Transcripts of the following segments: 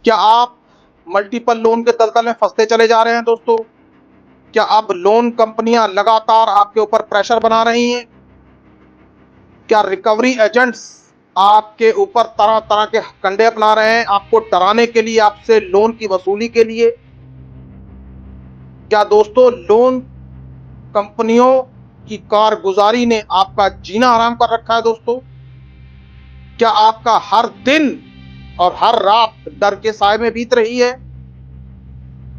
क्या आप multiple loan के दलदल में फंसते चले जा रहे हैं दोस्तों? क्या अब लोन कंपनियां लगातार आपके ऊपर प्रेशर बना रही हैं? क्या रिकवरी एजेंट्स आपके ऊपर तरह तरह के कंडे अपना रहे हैं, आपको डराने के लिए, आपसे लोन की वसूली के लिए? क्या दोस्तों लोन कंपनियों की कारगुजारी ने आपका जीना हराम कर रखा है दोस्तों? क्या आपका हर दिन और हर रात डर के साए में बीत रही है?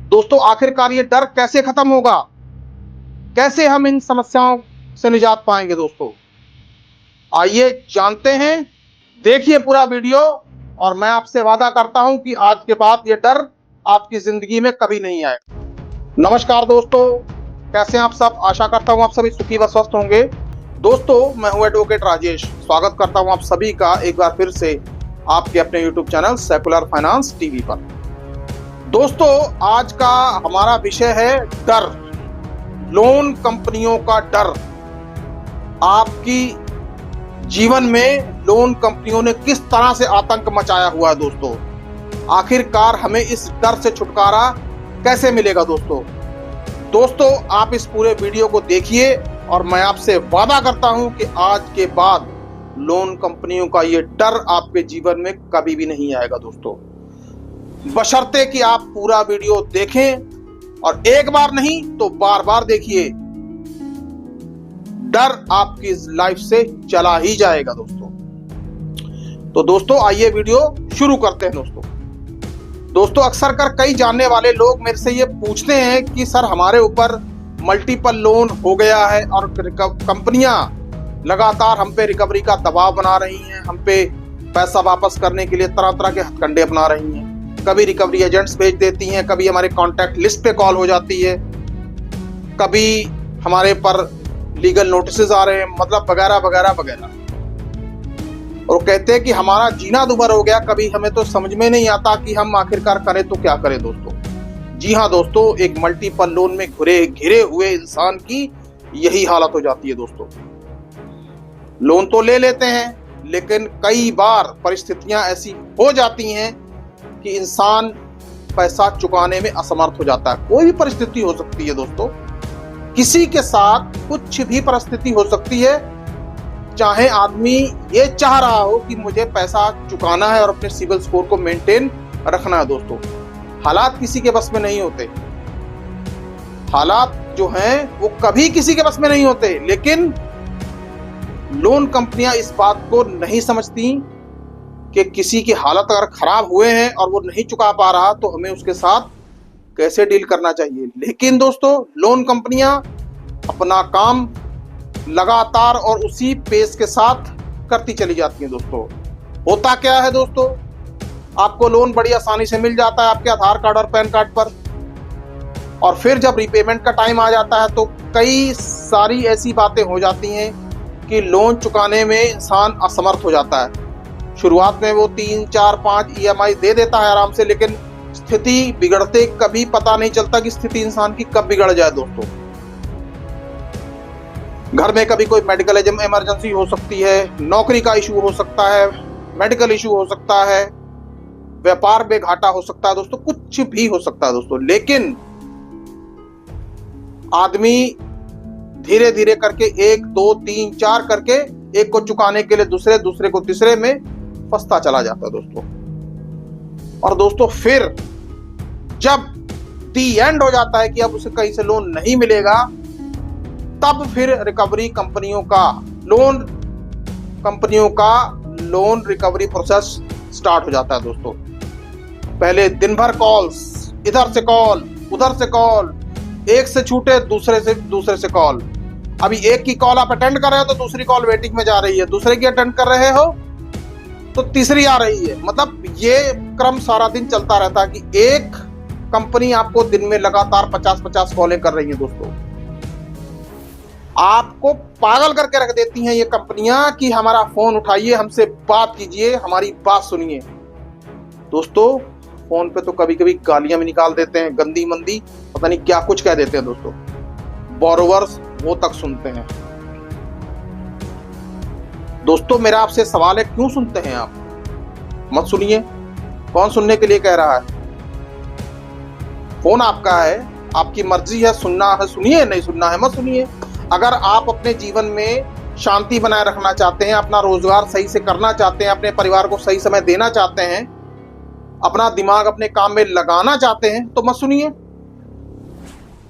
दोस्तों आखिरकार ये डर कैसे खत्म होगा? कैसे हम इन समस्याओं से निजात पाएंगे दोस्तों? आइए जानते हैं। देखिए पूरा वीडियो और मैं आपसे वादा करता हूं कि आज के बाद ये डर आपकी जिंदगी में कभी नहीं आएगा। नमस्कार दोस्तों, कैसे हैं आप सब? आशा करता हूं आप सभी सुखी व स्वस्थ होंगे। दोस्तों मैं हूं एडवोकेट राजेश, स्वागत करता हूं आप सभी का एक बार फिर से आपके अपने YouTube channel secular finance TV पर। दोस्तों आज का हमारा विषय है डर, लोन कंपनियों का डर। आपकी जीवन में लोन कंपनियों ने किस तरह से आतंक मचाया हुआ है दोस्तों? आखिरकार हमें इस डर से छुटकारा कैसे मिलेगा दोस्तों आप इस पूरे वीडियो को देखिए और मैं आपसे वादा करता हूं कि आज के बाद लोन कंपनियों का ये डर आपके जीवन में कभी भी नहीं आएगा दोस्तों, बशर्ते कि आप पूरा वीडियो देखें और एक बार नहीं तो बार बार देखिए। डर आपकी लाइफ से चला ही जाएगा दोस्तों। तो दोस्तों आइए वीडियो शुरू करते हैं दोस्तों अक्सर कर कई जानने वाले लोग मेरे से ये पूछते हैं कि सर हमारे ऊपर मल्टीपल लोन हो गया है और कंपनियां लगातार हम पे रिकवरी का दबाव बना रही हैं, हम पे पैसा वापस करने के लिए तरह तरह के हथकंडे अपना रही हैं। कभी रिकवरी एजेंट्स भेज देती हैं, कभी हमारे कॉन्टैक्ट लिस्ट पे कॉल हो जाती है, कभी हमारे पर लीगल नोटिस आ रहे हैं, मतलब वगैरह वगैरह वगैरह। और कहते हैं कि हमारा जीना दुभर हो गया, कभी हमें तो समझ में नहीं आता कि हम आखिरकार करें तो क्या करें दोस्तों। जी हाँ दोस्तों, एक मल्टीपल लोन में घिरे हुए इंसान की यही हालत हो जाती है दोस्तों। लोन तो ले लेते हैं लेकिन कई बार परिस्थितियां ऐसी हो जाती हैं कि इंसान पैसा चुकाने में असमर्थ हो जाता है। कोई भी परिस्थिति हो सकती है दोस्तों, किसी के साथ कुछ भी परिस्थिति हो सकती है, चाहे आदमी ये चाह रहा हो कि मुझे पैसा चुकाना है और अपने सिविल स्कोर को मेंटेन रखना है दोस्तों, हालात किसी के बस में नहीं होते। हालात जो हैं वो कभी किसी के बस में नहीं होते, लेकिन लोन कंपनियां इस बात को नहीं समझती कि किसी की हालत अगर खराब हुए हैं और वो नहीं चुका पा रहा तो हमें उसके साथ कैसे डील करना चाहिए। लेकिन दोस्तों लोन कंपनियां अपना काम लगातार और उसी पेस के साथ करती चली जाती हैं दोस्तों। होता क्या है दोस्तों, आपको लोन बड़ी आसानी से मिल जाता है आपके आधार कार्ड और पैन कार्ड पर, और फिर जब रिपेमेंट का टाइम आ जाता है तो कई सारी ऐसी बातें हो जाती हैं कि लोन चुकाने में इंसान असमर्थ हो जाता है। शुरुआत में वो 3, 4, 5 EMI दे देता है आराम से, लेकिन स्थिति बिगड़ते कभी पता नहीं चलता कि स्थिति इंसान की कब बिगड़ जाए दोस्तों। घर में कभी कोई मेडिकल इमरजेंसी हो सकती है, नौकरी का इशू हो सकता है, मेडिकल इशू हो सकता है, व्यापार में घाटा हो सकता है दोस्तों, कुछ भी हो सकता है दोस्तों। लेकिन आदमी धीरे धीरे करके 1, 2, 3, 4 करके एक को चुकाने के लिए दूसरे को तीसरे में फंसता चला जाता है दोस्तों। और दोस्तों फिर जब दी एंड हो जाता है कि अब उसे कहीं से लोन नहीं मिलेगा, तब फिर लोन रिकवरी प्रोसेस स्टार्ट हो जाता है दोस्तों। पहले दिन भर कॉल्स, इधर से कॉल उधर से कॉल, एक से छूटे दूसरे से कॉल। अभी एक की कॉल आप अटेंड कर रहे हो तो दूसरी कॉल वेटिंग में जा रही है, दूसरे की अटेंड कर रहे हो तो तीसरी आ रही है। मतलब ये क्रम सारा दिन चलता रहता है कि एक कंपनी आपको दिन में लगातार 50-50 कॉलें कर रही है दोस्तों। आपको पागल करके रख देती हैं ये कंपनियां कि हमारा फोन उठाइए, हमसे बात कीजिए, हमारी बात सुनिए। दोस्तों फोन पे तो कभी कभी गालियां भी निकाल देते हैं, गंदी मंदी पता नहीं क्या कुछ कह देते हैं दोस्तों। बोरोवर्स वो तक सुनते हैं दोस्तों। मेरा आपसे सवाल है, क्यों सुनते हैं आप? मत सुनिए। कौन सुनने के लिए कह रहा है? फोन आपका है, आपकी मर्जी है, सुनना है सुनिए, नहीं सुनना है मत सुनिए। अगर आप अपने जीवन में शांति बनाए रखना चाहते हैं, अपना रोजगार सही से करना चाहते हैं, अपने परिवार को सही समय देना चाहते हैं, अपना दिमाग अपने काम में लगाना चाहते हैं, तो मत सुनिए।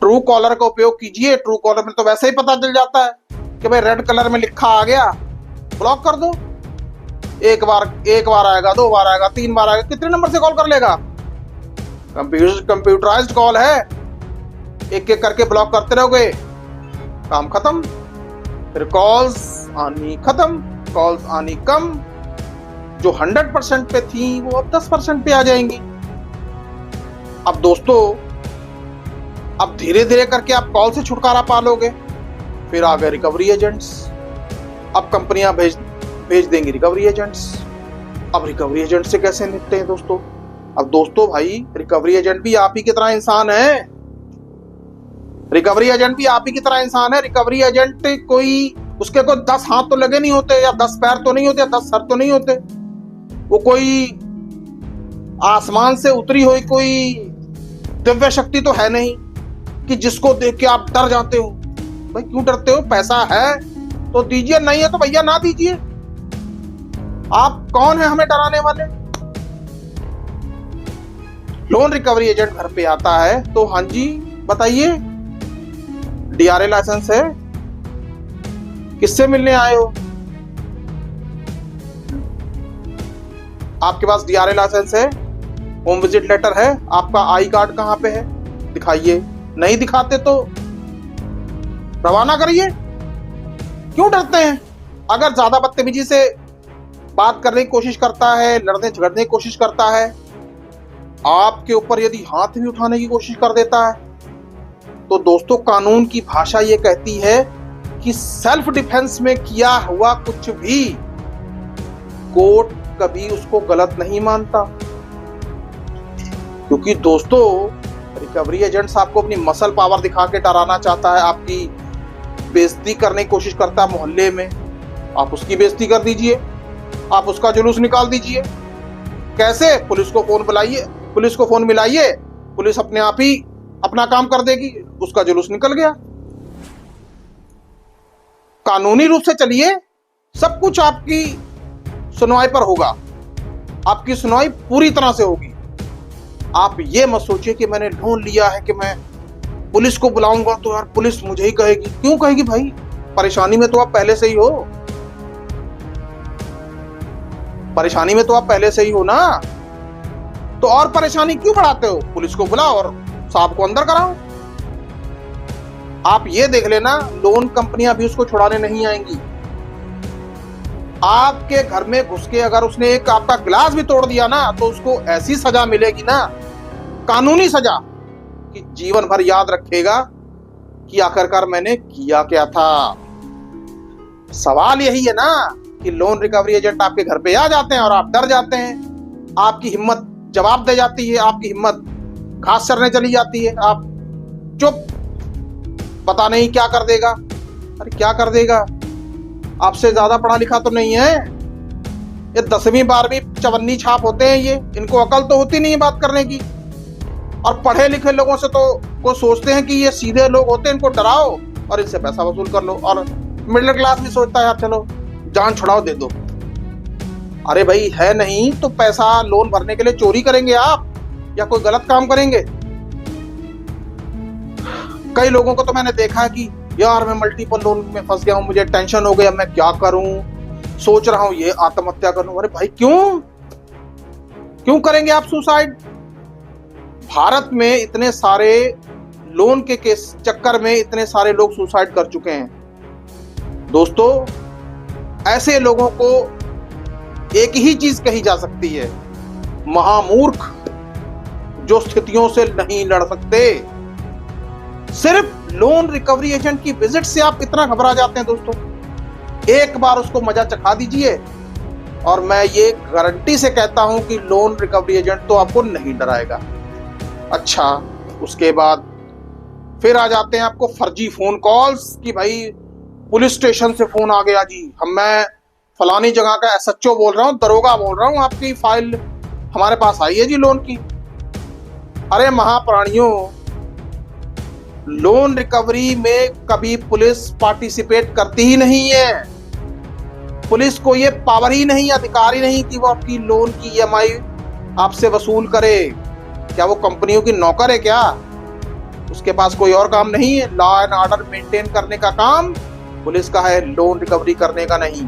ट्रू कॉलर का उपयोग कीजिए। ट्रू कॉलर में तो वैसे ही पता चल जाता है कि भाई रेड कलर में लिखा आ गया, ब्लॉक कर दो। एक बार आएगा, 2 बार आएगा, 3 बार आएगा, कितने नंबर से कॉल कर लेगा? कंप्यूटराइज्ड कॉल है, एक एक करके ब्लॉक करते रहोगे, काम खत्म। फिर कॉल्स आनी खत्म, कॉल्स आनी कम। जो 100% पे थी वो अब 10% पे आ जाएंगी। अब दोस्तों, अब धीरे धीरे करके आप कॉल से छुटकारा पा लोगे। फिर आ गए रिकवरी एजेंट्स। अब कंपनियां भेज देंगी रिकवरी एजेंट्स। अब रिकवरी एजेंट से कैसे निपटते हैं दोस्तों? अब दोस्तों भाई, रिकवरी एजेंट भी आप ही की तरह इंसान है। रिकवरी एजेंट भी आप ही की तरह इंसान है। रिकवरी एजेंट कोई, उसके कोई 10 हाथ तो लगे नहीं होते, या 10 पैर तो नहीं होते, या 10 सर तो नहीं होते। वो कोई आसमान से उतरी हुई कोई दिव्य शक्ति तो है नहीं कि जिसको देख के आप डर जाते हो। भाई क्यों डरते हो? पैसा है तो दीजिए, नहीं है तो भैया ना दीजिए। आप कौन है हमें डराने वाले? लोन रिकवरी एजेंट घर पे आता है तो हाँ जी बताइए, डीआरए लाइसेंस है? किससे मिलने आए हो? आपके पास डीआरए लाइसेंस है, होम विजिट लेटर है, आपका आई कार्ड कहां पे है? दिखाइए। नहीं दिखाते तो रवाना करिए। क्यों डरते हैं? अगर ज्यादा बदतमीजी से बात करने की कोशिश करता है, लड़ने झगड़ने की कोशिश करता है, आपके ऊपर यदि हाथ भी उठाने की कोशिश कर देता है, तो दोस्तों कानून की भाषा ये कहती है कि सेल्फ डिफेंस में किया हुआ कुछ भी कोर्ट कभी उसको गलत नहीं मानता। क्योंकि दोस्तों, रिकवरी एजेंट्स आपको अपनी मसल पावर दिखा के डराना चाहता है, आपकी बेइज्जती करने की कोशिश करता है मोहल्ले में। आप उसकी बेइज्जती कर दीजिए, आप उसका जुलूस निकाल दीजिए। कैसे? पुलिस को फोन बुलाइए, पुलिस को फोन मिलाइए, पुलिस अपने आप ही अपना काम कर देगी, उसका जुलूस निकल गया। कानूनी रूप से चलिए, सब कुछ आपकी सुनवाई पर होगा, आपकी सुनवाई पूरी तरह से होगी। आप ये मत सोचिए कि मैंने लोन लिया है कि मैं पुलिस को बुलाऊंगा तो यार पुलिस मुझे ही कहेगी। क्यों कहेगी भाई? परेशानी में तो आप पहले से ही हो, परेशानी में तो आप पहले से ही हो ना, तो और परेशानी क्यों बढ़ाते हो? पुलिस को बुलाओ और साहब को अंदर कराओ। आप ये देख लेना, लोन कंपनियां भी उसको छुड़ाने नहीं आएंगी। आपके घर में घुस के अगर उसने एक आपका गिलास भी तोड़ दिया ना, तो उसको ऐसी सजा मिलेगी ना, कानूनी सजा, कि जीवन भर याद रखेगा कि आखिरकार मैंने किया क्या था। सवाल यही है ना कि लोन रिकवरी एजेंट आपके घर पे आ जाते हैं और आप डर जाते हैं, आपकी हिम्मत जवाब दे जाती है, आपकी हिम्मत घास चरने चली जाती है, आप चुप, पता नहीं क्या कर देगा। अरे क्या कर देगा? आपसे ज्यादा पढ़ा लिखा तो नहीं है, ये 10वीं 12वीं चवन्नी छाप होते हैं ये, इनको अकल तो होती नहीं है बात करने की। और पढ़े लिखे लोगों से तो को सोचते हैं कि ये सीधे लोग होते हैं, इनको डराओ और इनसे पैसा वसूल कर लो। और मिडिल क्लास भी सोचता है यार चलो जान छुड़ाओ, दे दो। अरे भाई है नहीं तो पैसा लोन भरने के लिए चोरी करेंगे आप, या कोई गलत काम करेंगे? कई लोगों को तो मैंने देखा है कि यार मैं मल्टीपल लोन में फंस गया हूं, मुझे टेंशन हो गया, मैं क्या करूं, सोच रहा हूं ये आत्महत्या कर लूं। अरे भाई क्यों करेंगे आप सुसाइड? भारत में इतने सारे लोन के केस चक्कर में इतने सारे लोग सुसाइड कर चुके हैं। दोस्तों, ऐसे लोगों को एक ही चीज कही जा सकती है, महामूर्ख, जो स्थितियों से नहीं लड़ सकते। सिर्फ लोन रिकवरी एजेंट की विजिट से आप कितना घबरा जाते हैं दोस्तों। एक बार उसको मजा चखा दीजिए और मैं ये गारंटी से कहता हूं कि लोन रिकवरी एजेंट तो आपको नहीं डराएगा। अच्छा, उसके बाद फिर आ जाते हैं आपको फर्जी फोन कॉल्स कि भाई पुलिस स्टेशन से फोन आ गया जी, मैं फलानी जगह का एसएचओ बोल रहा हूँ, दरोगा बोल रहा हूँ, आपकी फाइल हमारे पास आई है जी लोन की। अरे महाप्राणियों, लोन रिकवरी में कभी पुलिस पार्टिसिपेट करती ही नहीं है। पुलिस को ये पावर ही नहीं, अधिकार ही नहीं कि वो आपकी लोन की ईएमआई आपसे वसूल करे। क्या वो कंपनियों की नौकर है क्या? उसके पास कोई और काम नहीं है? लॉ एंड ऑर्डर मेंटेन करने का काम पुलिस का है, लोन रिकवरी करने का नहीं।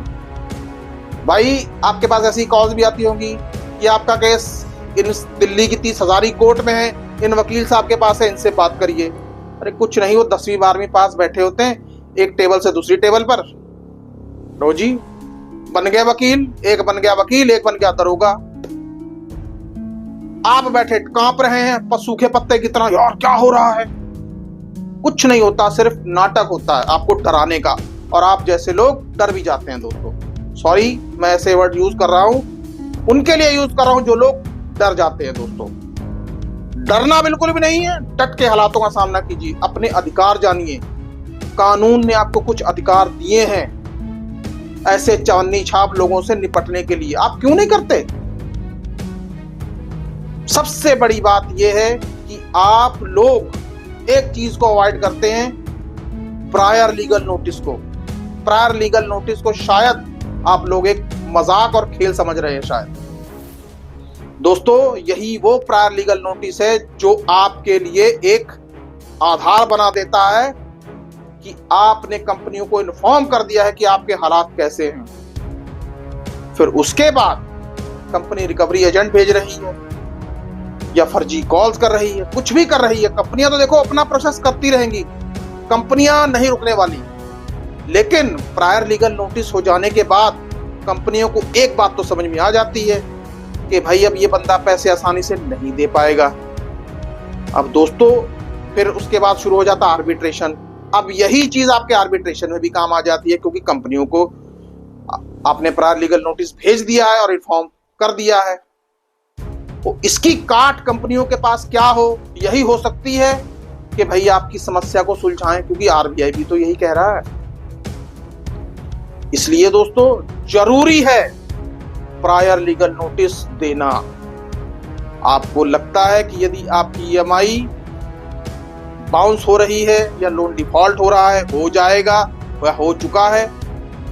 भाई आपके पास ऐसी कॉल्स भी आती होंगी कि आपका केस इन दिल्ली की 30,000 कोर्ट में है, इन वकील साहब के पास है, इनसे बात करिए। अरे कुछ नहीं, वो 10वीं 12वीं पास बैठे होते हैं एक टेबल से दूसरी टेबल पर। लो जी, बन गए वकील, एक बन गया वकील, एक बन गया दरोगा। आप बैठे कांप रहे हैं सूखे पत्ते की तरह, यार क्या हो रहा है? कुछ नहीं होता, सिर्फ नाटक होता है आपको डराने का, और आप जैसे लोग डर भी जाते हैं दोस्तों। सॉरी, मैं ऐसे वर्ड यूज कर रहा हूं, उनके लिए यूज कर रहा हूं जो लोग डर जाते हैं दोस्तों। डरना बिल्कुल भी नहीं है, डट के हालातों का सामना कीजिए, अपने अधिकार जानिए। कानून ने आपको कुछ अधिकार दिए हैं ऐसे चांदनी छाप लोगों से निपटने के लिए, आप क्यों नहीं करते? सबसे बड़ी बात यह है कि आप लोग एक चीज को अवॉइड करते हैं, प्रायर लीगल नोटिस को। प्रायर लीगल नोटिस को शायद आप लोग एक मजाक और खेल समझ रहे हैं शायद। दोस्तों, यही वो प्रायर लीगल नोटिस है जो आपके लिए एक आधार बना देता है कि आपने कंपनियों को इन्फॉर्म कर दिया है कि आपके हालात कैसे हैं। फिर उसके बाद कंपनी रिकवरी एजेंट भेज रही है या फर्जी कॉल्स कर रही है, कुछ भी कर रही है। कंपनियां तो देखो अपना प्रोसेस करती रहेंगी, कंपनियां नहीं रुकने वाली। लेकिन प्रायर लीगल नोटिस हो जाने के बाद कंपनियों को एक बात तो समझ में आ जाती है कि भाई अब ये बंदा पैसे आसानी से नहीं दे पाएगा। अब दोस्तों फिर उसके बाद शुरू हो जाता आर्बिट्रेशन। अब यही चीज आपके आर्बिट्रेशन में भी काम आ जाती है, क्योंकि कंपनियों को आपने प्रायर लीगल नोटिस भेज दिया है और इन्फॉर्म कर दिया है। तो इसकी काट कंपनियों के पास क्या हो, यही हो सकती है कि भाई आपकी समस्या को सुलझाएं, क्योंकि आरबीआई भी तो यही कह रहा है। इसलिए दोस्तों जरूरी है प्रायर लीगल नोटिस देना। आपको लगता है कि यदि आपकी ईएमआई बाउंस हो रही है या लोन डिफॉल्ट हो रहा है, हो जाएगा, वह हो चुका है,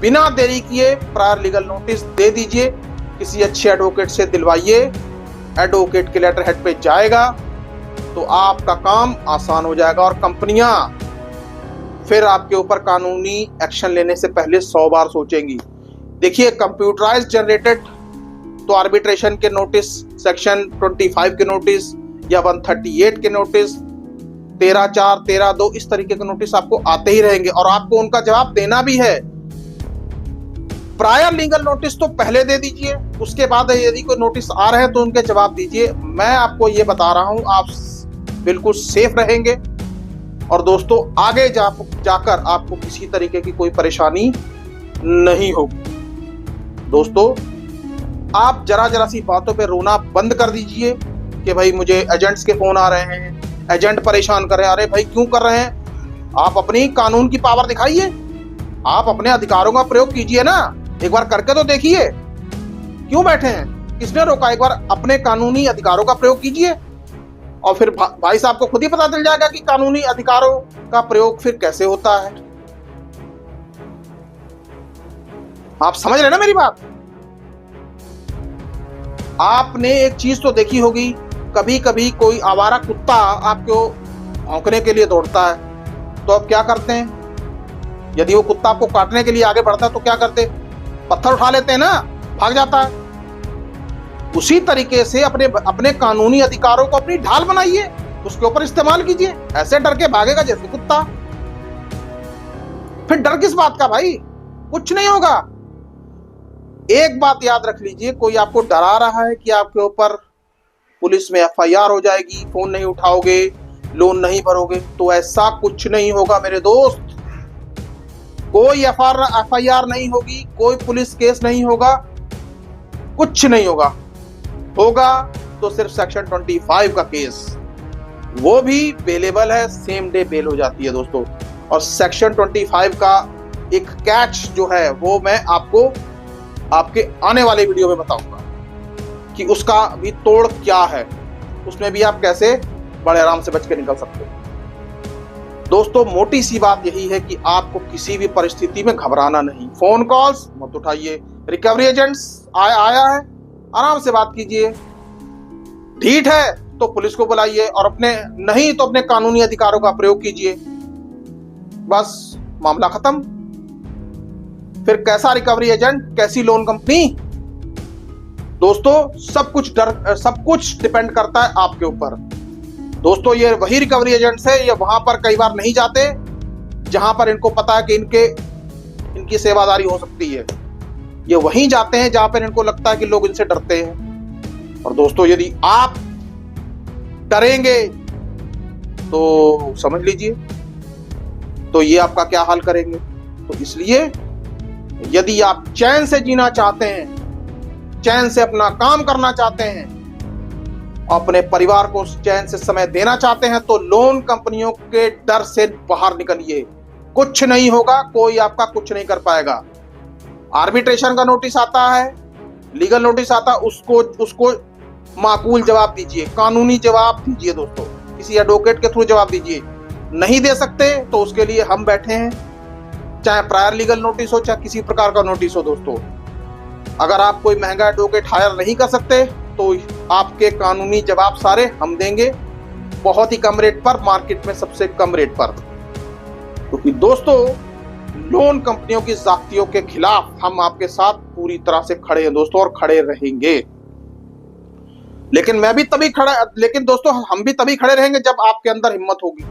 बिना देरी किए प्रायर लीगल नोटिस दे दीजिए, किसी अच्छे एडवोकेट से दिलवाइए, एडवोकेट के लेटर हेड पे जाएगा तो आपका काम आसान हो जाएगा। और कंपनियां फिर आपके ऊपर कानूनी एक्शन लेने से पहले 100 बार सोचेंगी। देखिए, कंप्यूटराइज जनरेटेड तो आर्बिट्रेशन के नोटिस, सेक्शन 25 के नोटिस या 138 के नोटिस, 13(4), 13(2) इस तरीके के नोटिस आपको आते ही रहेंगे और आपको उनका जवाब देना भी है। प्रायर लीगल नोटिस तो पहले दे दीजिए, उसके बाद यदि कोई नोटिस आ रहे हैं तो उनके जवाब दीजिए। मैं आपको ये बता रहा हूं, आप बिल्कुल सेफ रहेंगे और दोस्तों आगे जाकर आपको किसी तरीके की कोई परेशानी नहीं होगी। दोस्तों, आप जरा सी बातों पे रोना बंद कर दीजिए कि भाई मुझे एजेंट्स के फोन आ रहे हैं, एजेंट परेशान कर रहे हैं। अरे भाई क्यों कर रहे हैं? आप अपनी कानून की पावर दिखाइए, आप अपने अधिकारों का प्रयोग कीजिए ना, एक बार करके तो देखिए। क्यों बैठे हैं? किसने रोका? एक बार अपने कानूनी अधिकारों का प्रयोग कीजिए और फिर भाई साहब को खुद ही पता चल जाएगा कि कानूनी अधिकारों का प्रयोग फिर कैसे होता है। आप समझ रहे ना मेरी बात? आपने एक चीज तो देखी होगी, कभी कभी कोई आवारा कुत्ता आपको भौंकने के लिए दौड़ता है तो आप क्या करते हैं? यदि वो कुत्ता आपको काटने के लिए आगे बढ़ता है तो क्या करते? पत्थर उठा लेते हैं ना, भाग जाता है। उसी तरीके से अपने कानूनी अधिकारों को अपनी ढाल बनाइए, उसके ऊपर इस्तेमाल कीजिए। ऐसे डर के भागेगा जैसे कुत्ता, फिर डर किस बात का भाई? कुछ नहीं होगा। एक बात याद रख लीजिए, कोई आपको डरा रहा है कि आपके ऊपर पुलिस में एफआईआर हो जाएगी, फोन नहीं उठाओगे, लोन नहीं भरोगे, तो ऐसा कुछ नहीं होगा मेरे दोस्त। कोई एफआईआर नहीं होगी, कोई पुलिस केस नहीं होगा, कुछ नहीं होगा। होगा तो सिर्फ सेक्शन 25 का केस, वो भी बेलेबल है, सेम डे बेल हो जाती है दोस्तों। और सेक्शन 25 का एक कैच जो है वो मैं आपको आपके आने वाले वीडियो में बताऊंगा। कि उसका भी तोड़ क्या है, उसमें भी आप कैसे बड़े आराम से बच के निकल सकते हो। दोस्तों मोटी सी बात यही है कि आपको किसी भी परिस्थिति में घबराना नहीं। फोन कॉल्स मत उठाइए, रिकवरी एजेंट्स आया है, आराम से बात कीजिए। ढीठ है तो पुलिस को बुलाइए और अपने नहीं तो अपने कानूनी अधिकारों का प्रयोग कीजिए, बस मामला खत्म। फिर कैसा रिकवरी एजेंट, कैसी लोन कंपनी, दोस्तों सब कुछ डिपेंड करता है आपके ऊपर। दोस्तों ये वही रिकवरी एजेंट्स है, ये वहां पर कई बार नहीं जाते जहां पर इनको पता है कि इनकी सेवादारी हो सकती है। ये वहीं जाते हैं जहां पर इनको लगता है कि लोग इनसे डरते हैं। और दोस्तों यदि आप डरेंगे तो समझ लीजिए तो ये आपका क्या हाल करेंगे। तो इसलिए यदि आप चैन से जीना चाहते हैं, चैन से अपना काम करना चाहते हैं, अपने परिवार को चैन से समय देना चाहते हैं, तो लोन कंपनियों के डर से बाहर निकलिए। कुछ नहीं होगा, कोई आपका कुछ नहीं कर पाएगा। आर्बिट्रेशन का नोटिस आता है, लीगल नोटिस आता है, उसको माकूल जवाब दीजिए, कानूनी जवाब दीजिए। दोस्तों किसी एडवोकेट के थ्रू जवाब दीजिए। नहीं दे सकते तो उसके लिए हम बैठे हैं, चाहे प्रायर लीगल नोटिस हो, चाहे किसी प्रकार का नोटिस हो। दोस्तों अगर आप कोई महंगा एडवोकेट हायर नहीं कर सकते तो आपके कानूनी जवाब सारे हम देंगे, बहुत ही कम रेट पर, मार्केट में सबसे कम रेट पर। क्योंकि दोस्तों लोन कंपनियों की जातियों के खिलाफ हम आपके साथ पूरी तरह से खड़े हैं दोस्तों, और खड़े रहेंगे। लेकिन दोस्तों हम भी तभी खड़े रहेंगे जब आपके अंदर हिम्मत होगी।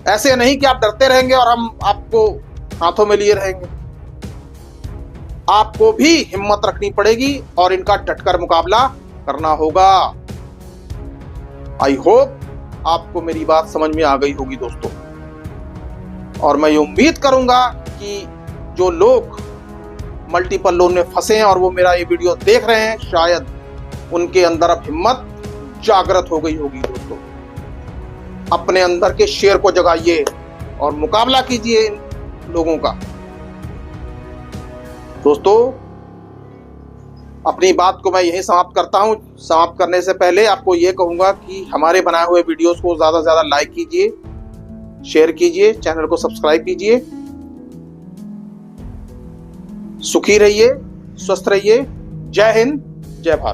ऐसे नहीं कि आप डरते रहेंगे और हम आपको हाथों में लिए रहेंगे। आपको भी हिम्मत रखनी पड़ेगी और इनका डटकर मुकाबला करना होगा। आई होप आपको मेरी बात समझ में आ गई होगी दोस्तों, और मैं ये उम्मीद करूंगा कि जो लोग मल्टीपल लोन में फंसे हैं और वो मेरा ये वीडियो देख रहे हैं, शायद उनके अंदर अब हिम्मत जागृत हो गई होगी। दोस्तों अपने अंदर के शेर को जगाइए और मुकाबला कीजिए इन लोगों का। दोस्तों अपनी बात को मैं यहीं समाप्त करता हूं। समाप्त करने से पहले आपको यह कहूंगा कि हमारे बनाए हुए वीडियोस को ज्यादा से ज्यादा लाइक कीजिए, शेयर कीजिए, चैनल को सब्सक्राइब कीजिए। सुखी रहिए, स्वस्थ रहिए। जय हिंद, जय भारत।